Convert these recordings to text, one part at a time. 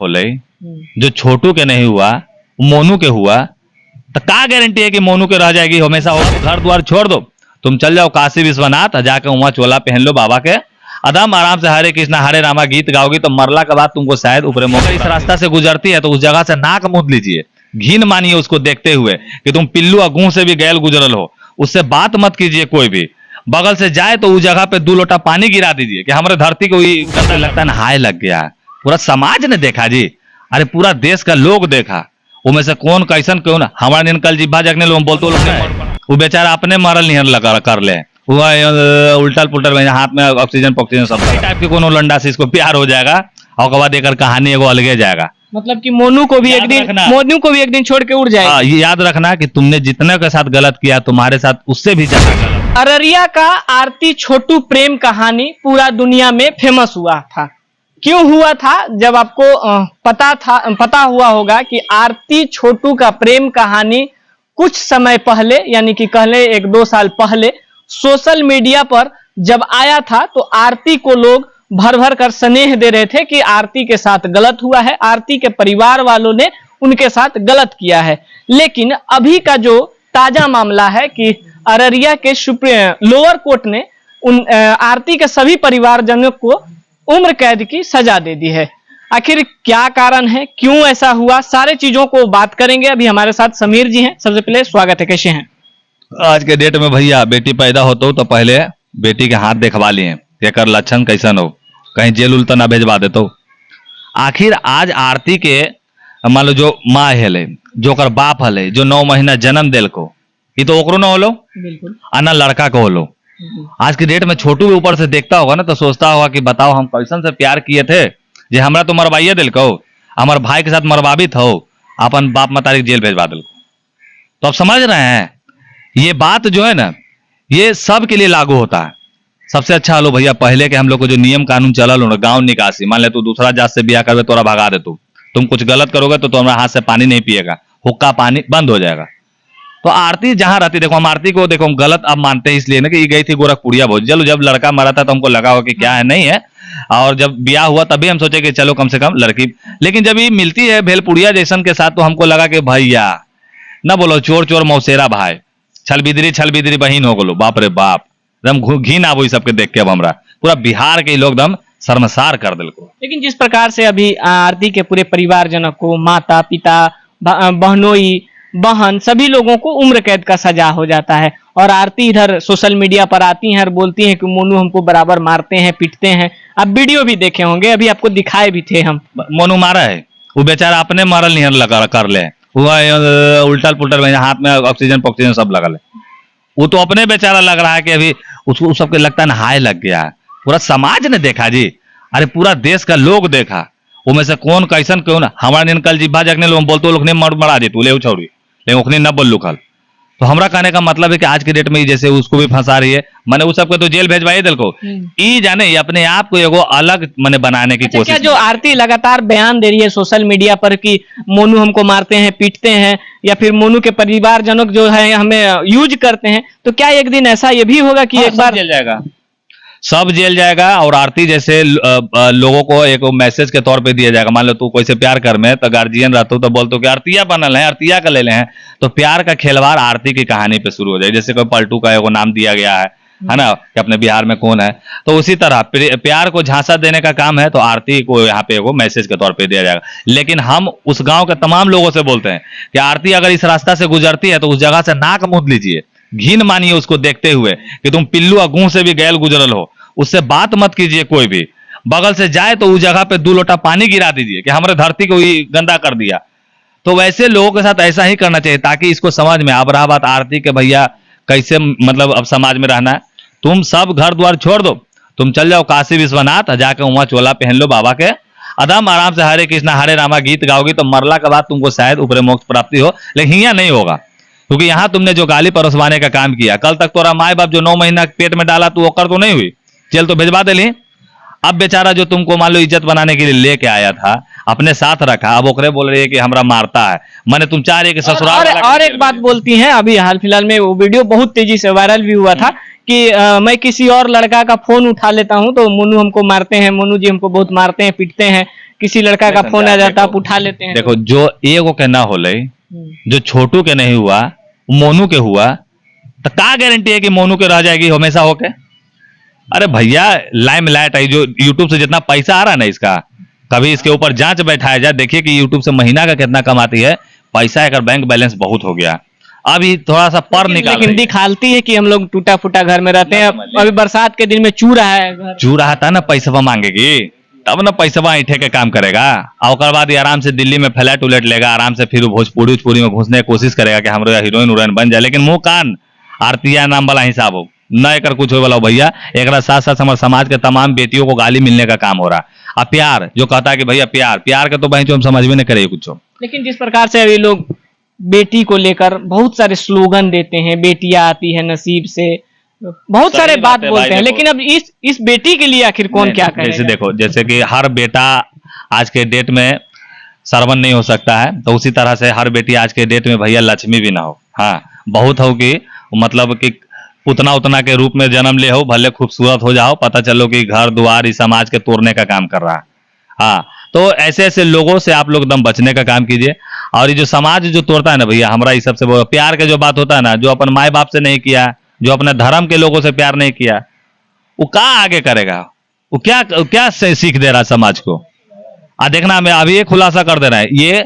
होले जो छोटू के नहीं हुआ मोनू के हुआ, तो क्या गारंटी है कि मोनू के रह जाएगी हमेशा? हो घर द्वार छोड़ दो, तुम चल जाओ काशी विश्वनाथ, जाके वहां चोला पहन लो बाबा के, आराम आराम से हरे कृष्णा हरे रामा गीत गाओगी तो मरला के बाद तुमको शायद ऊपर मौका इस रास्ता से गुजरती है तो उस जगह से नाक मूंद लीजिए, घिन मानिए उसको देखते हुए कि तुम पिल्लू और गूं से भी गैल गुजरल हो, उससे बात मत कीजिए। कोई भी बगल से जाए तो उस जगह पे 2 लोटा पानी गिरा दीजिए कि हमारे धरती को गंदा लगता है, नहाए लग गया। पूरा समाज ने देखा जी, अरे पूरा देश का लोग देखा, उनमें से कौन कैसन क्यों ना हमारा दिन कल जिब्बा जगने लोग बोलते वो बेचारा अपने मरल निहन लगा कर ले, उल्टल पुल्टल हाथ में ऑक्सीजन पॉक्सीजन सब टाइप के कोनो लंडा से इसको प्यार हो जाएगा और उसके बाद देकर कहानी एगो अलगे जाएगा। मतलब कि मोनू को भी एक दिन छोड़ के उड़ जाएगा। ये याद रखना कि तुमने जितने के साथ गलत किया तुम्हारे साथ उससे भी ज्यादा गलत। अररिया का आरती छोटू प्रेम कहानी पूरा दुनिया में फेमस हुआ था। क्यों हुआ था? जब आपको पता हुआ होगा कि आरती छोटू का प्रेम कहानी कुछ समय पहले यानी कि कहले 1-2 साल पहले सोशल मीडिया पर जब आया था तो आरती को लोग भर भर कर स्नेह दे रहे थे कि आरती के साथ गलत हुआ है, आरती के परिवार वालों ने उनके साथ गलत किया है। लेकिन अभी का जो ताजा मामला है कि अररिया के लोअर कोर्ट ने आरती के सभी परिवारजनों को उम्र कैद की सजा दे दी है। आखिर क्या कारण है, क्यों ऐसा हुआ, सारे चीजों को बात करेंगे। अभी हमारे साथ समीर जी हैं। सबसे पहले स्वागत है, कैसे हैं? आज के डेट में भैया बेटी पैदा होते हो तो पहले बेटी के हाथ देखवा लिए एकर लक्षण कैसन हो, कहीं जेल उल तो ना भेजवा देते। आखिर आज आरती के मान लो जो माँ हेले, जो कर बाप हले, जो 9 महीना जन्म दिल को, ये तो ओकरो ना होलो, बिल्कुल आना लड़का को होलो। आज की डेट में छोटू भी ऊपर से देखता होगा ना तो सोचता होगा कि बताओ हम कैसन से प्यार किए थे जे हमरा तो मरवाइए दिल को, हमारे भाई के साथ मरवाबित हो, अपन बाप मतारी जेल भेजवा दिल को। तो आप समझ रहे हैं ये बात जो है ना ये सब के लिए लागू होता है। सबसे अच्छा लो भैया पहले के हम लोग को जो नियम कानून चलल हो गांव निकासी, मान ले तू दूसरा जात से ब्याह करवे तोरा भगा दे, तुम कुछ गलत करोगे तो तुम्हारा हाथ से पानी नहीं पिएगा, हुक्का पानी बंद हो जाएगा। तो आरती जहां रहती, देखो हम आरती को देखो हम गलत अब मानते हैं इसलिए ना कि ये गई थी गोरखपुरिया भोज, चलो जब लड़का मरा था तो हमको लगा हो कि क्या है नहीं है, और जब ब्याह हुआ तभी हम सोचे कि चलो कम से कम लड़की, लेकिन जब ये मिलती है भेलपुरिया जैसन के साथ तो हमको लगा कि भैया ना बोलो चोर चोर मौसेरा भाई, छल बिदरी बहन हो गलो, बाप रे बाप, एकदम घिन आबो सबके देख के। अब हमरा पूरा बिहार के लोग एकदम शर्मसार कर दिल को। लेकिन जिस प्रकार से अभी आरती के पूरे परिवारजनों को, माता पिता बहनोई बहन सभी लोगों को उम्र कैद का सजा हो जाता है, और आरती इधर सोशल मीडिया पर आती हैं और बोलती हैं कि मोनू हमको बराबर मारते हैं पीटते हैं। आप वीडियो भी देखे होंगे, अभी आपको दिखाए भी थे हम। मोनू मारा है, वो बेचारा अपने मरल निहन लगा कर ले, उल्टल पुल्टल हाथ में ऑक्सीजन पॉक्सीजन सब लगल है, वो तो अपने बेचारा लग रहा है कि अभी उसको सबके लगता है नहाए लग गया है। पूरा समाज ने देखा जी, अरे पूरा देश का लोग देखा, उनमें से कौन कैसन क्यों ना हमारा दिन कल जिब्बा जगने लोग बोलते लोग ने मरा दे तू ले छोड़ी, लेकिन उखने न बोल कल। तो हमरा कहने का मतलब है कि आज की डेट में जैसे उसको भी फंसा रही है, मैंने उस सबको तो जेल भेजवाई दिल को, ई जाने अपने आप को एगो अलग मैंने बनाने की कोशिश। क्या जो आरती लगातार बयान दे रही है सोशल मीडिया पर कि मोनू हमको मारते हैं पीटते हैं, या फिर मोनू के परिवारजनों जो है हमें यूज करते हैं, तो क्या एक दिन ऐसा ये भी होगा कि एक बार जेल जाएगा, सब जेल जाएगा, और आरती जैसे लोगों को एक मैसेज के तौर पे दिया जाएगा। मान लो तू कोई से प्यार कर में तो गार्जियन रहते हो तो बोलते हो कि आरतिया बनल है, आरतिया का ले ले हैं, तो प्यार का खेलवाड़ आरती की कहानी पे शुरू हो जाए। जैसे कोई पलटू का एगो नाम दिया गया है ना कि अपने बिहार में कौन है, तो उसी तरह प्यार को झांसा देने का काम है, तो आरती को यहाँ पे एगो मैसेज के तौर पे दिया जाएगा। लेकिन हम उस गाँव के तमाम लोगों से बोलते हैं कि आरती अगर इस रास्ता से गुजरती है तो उस जगह से नाक मूंद लीजिए, घिन मानिए उसको देखते हुए कि तुम पिल्लू और गूं से भी गैल गुजरल हो, उससे बात मत कीजिए। कोई भी बगल से जाए तो उस जगह पे 2 लोटा पानी गिरा दीजिए कि हमारे धरती को ही गंदा कर दिया। तो वैसे लोगों के साथ ऐसा ही करना चाहिए ताकि इसको समझ में। अब रहा बात आरती के भैया कैसे मतलब अब समाज में रहना है, तुम सब घर द्वार छोड़ दो, तुम चल जाओ काशी विश्वनाथ, जाके वहां चोला पहन लो बाबा के, आराम से हरे कृष्णा हरे रामा गीत गाओगी तो मरला के बाद तुमको शायद ऊपर मोक्ष प्राप्ति हो, लेकिन यहाँ नहीं होगा। क्योंकि यहाँ तुमने जो गाली परोसवाने का काम किया, कल तक तोरा माए बाप जो 9 महीना पेट में डाला तू ओकर तो नहीं हुई, जेल तो भेजवा दे ली। अब बेचारा जो तुमको मान लो इज्जत बनाने के लिए लेके आया था, अपने साथ रखा, अब ओकरे बोल रही है कि हमरा मारता है। मैंने तुम चाह रही कि ससुराल और एक बात बोलती हैं, अभी हाल फिलहाल में वो वीडियो बहुत तेजी से वायरल भी हुआ था कि मैं किसी और लड़का का फोन उठा लेता हूँ तो मोनू हमको मारते हैं, मोनू जी हमको बहुत मारते हैं, पीटते हैं, किसी लड़का का फोन आ जाता है आप उठा लेते हैं। देखो जो एगो के ना होले, जो छोटू के नहीं हुआ मोनू के हुआ, तो का गारंटी है कि मोनू के रह जाएगी हमेशा होके? अरे भैया लाइमलाइट है, जो यूट्यूब से जितना पैसा आ रहा है ना इसका, कभी इसके ऊपर जांच बैठाया जाए, देखिए कि यूट्यूब से महीना का कितना कमाती है पैसा, अगर बैंक बैलेंस बहुत हो गया। अभी थोड़ा सा पर निकाल लेकिन दिखाती है कि हम लोग टूटा फूटा घर में रहते हैं। अभी बरसात के दिन में चू रहा है घर, चू रहा था ना, पैसा मांगेगी तब ना पैसा ऐठे के काम करेगा, और उसके बाद आराम से दिल्ली में फ्लैट उलट लेगा, आराम से फिर भोजपुरी में घुसने की कोशिश करेगा कि हमारे हीरोइन उरोइन बन जाए, लेकिन मुंह कान आरतिया नाम वाला हिसाब हो न एक कुछ हो वाला हो भैया। एक साथ साथ हमारे समाज के तमाम बेटियों को गाली मिलने का काम हो रहा। अब प्यार जो कहता है कि भैया प्यार प्यार का तो बहन जो हम समझ में नहीं करे कुछ। लेकिन जिस प्रकार से अभी लोग बेटी को लेकर बहुत सारे स्लोगन देते हैं, बेटियां आती है नसीब से, बहुत सारे बात बोलते हैं, लेकिन अब इस बेटी के लिए आखिर कौन क्या करेगा? जैसे देखो, जैसे कि हर बेटा आज के डेट में सरवन नहीं हो सकता है, तो उसी तरह से हर बेटी आज के डेट में भैया लक्ष्मी भी ना हो। हाँ बहुत हो कि मतलब कि उतना उतना के रूप में जन्म ले हो, भले खूबसूरत हो जाओ, पता चलो कि घर द्वार इस समाज के तोड़ने का काम कर रहा है। हाँ तो ऐसे ऐसे लोगों से आप लोग एकदम बचने का काम कीजिए। और ये जो समाज जो तोड़ता है ना भैया, हमारा ये सबसे प्यार के जो बात होता है ना, जो अपन माए बाप से नहीं किया, जो अपने धर्म के लोगों से प्यार नहीं किया, वो कहाँ आगे करेगा? वो क्या सीख दे रहा है समाज को? देखना, मैं अभी ये खुलासा कर दे रहा है, ये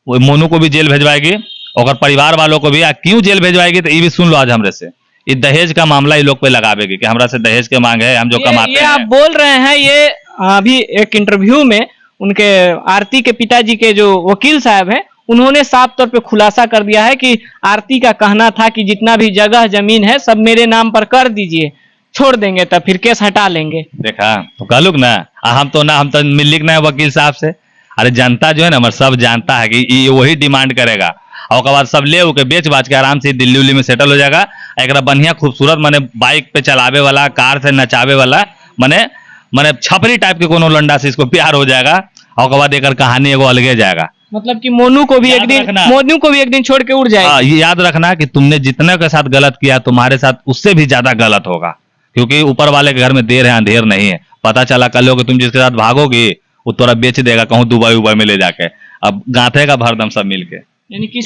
मोनू को भी जेल भेजवाएगी और परिवार वालों को भी। क्यों जेल भेजवाएगी तो ये भी सुन लो आज हमरे से, ये दहेज का मामला ये लोग पे लगावेगी कि हमरा से दहेज के मांग है, हम जो कमाते हैं। ये आप बोल रहे हैं, ये अभी एक इंटरव्यू में उनके आरती के पिताजी के जो वकील साहब हैं, उन्होंने साफ तौर पे खुलासा कर दिया है कि आरती का कहना था कि जितना भी जगह जमीन है सब मेरे नाम पर कर दीजिए, छोड़ देंगे तब फिर केस हटा लेंगे। देखा तो कहलुक ना, हम तो मिलिक ना वकील साहब से। अरे जनता जो है ना हमारे सब जानता है कि ये वही डिमांड करेगा, और उसके बाद सब ले के बेच बाच के आराम से दिल्ली उल्ली में सेटल हो जाएगा। एक बढ़िया खूबसूरत मने बाइक पे चलावे वाला, कार से नचावे वाला, मने छपरी टाइप के कोनो लंडा से इसको प्यार हो जाएगा, और उसके बाद एक कहानी एगो अलगे जाएगा। मतलब कि मोनू को भी एक दिन छोड़ के उड़ जाएगा। ये याद रखना कि तुमने जितने के साथ गलत किया, तुम्हारे साथ उससे भी ज्यादा गलत होगा, क्योंकि ऊपर वाले के घर में देर है अंधेर नहीं है। पता चला कल हो कि तुम जिसके साथ भागोगे वो तोरा बेच देगा कहूँ दुबई उबई में ले जाके, अब गांठे का भरदम सब मिलके। यानी कि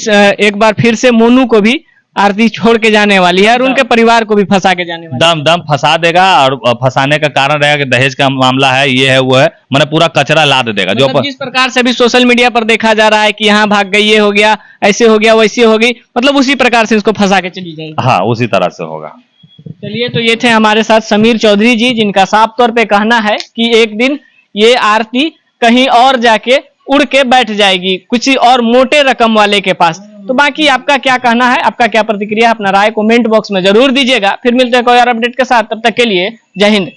एक बार फिर से मोनू को भी आरती छोड़ के जाने वाली है और उनके परिवार को भी फंसा के जाने वाली है। दम फंसा देगा, और फंसाने का कारण रहेगा कि दहेज का मामला है, ये है वो है, मैंने पूरा कचरा लाद देगा। मतलब जो जिस प्रकार से भी सोशल मीडिया पर देखा जा रहा है कि यहाँ भाग गई, ये हो गया, ऐसे हो गया, वैसे हो गई, मतलब उसी प्रकार से इसको फंसा के चली जाएगी। हाँ उसी तरह से होगा। चलिए, तो ये थे हमारे साथ समीर चौधरी जी, जिनका साफ तौर पे कहना है कि एक दिन ये आरती कहीं और जाके उड़ के बैठ जाएगी कुछ और मोटे रकम वाले के पास। तो बाकी आपका क्या कहना है, आपका क्या प्रतिक्रिया, अपना राय कमेंट बॉक्स में जरूर दीजिएगा। फिर मिलते हैं कोई और अपडेट के साथ, तब तक के लिए जय हिंद।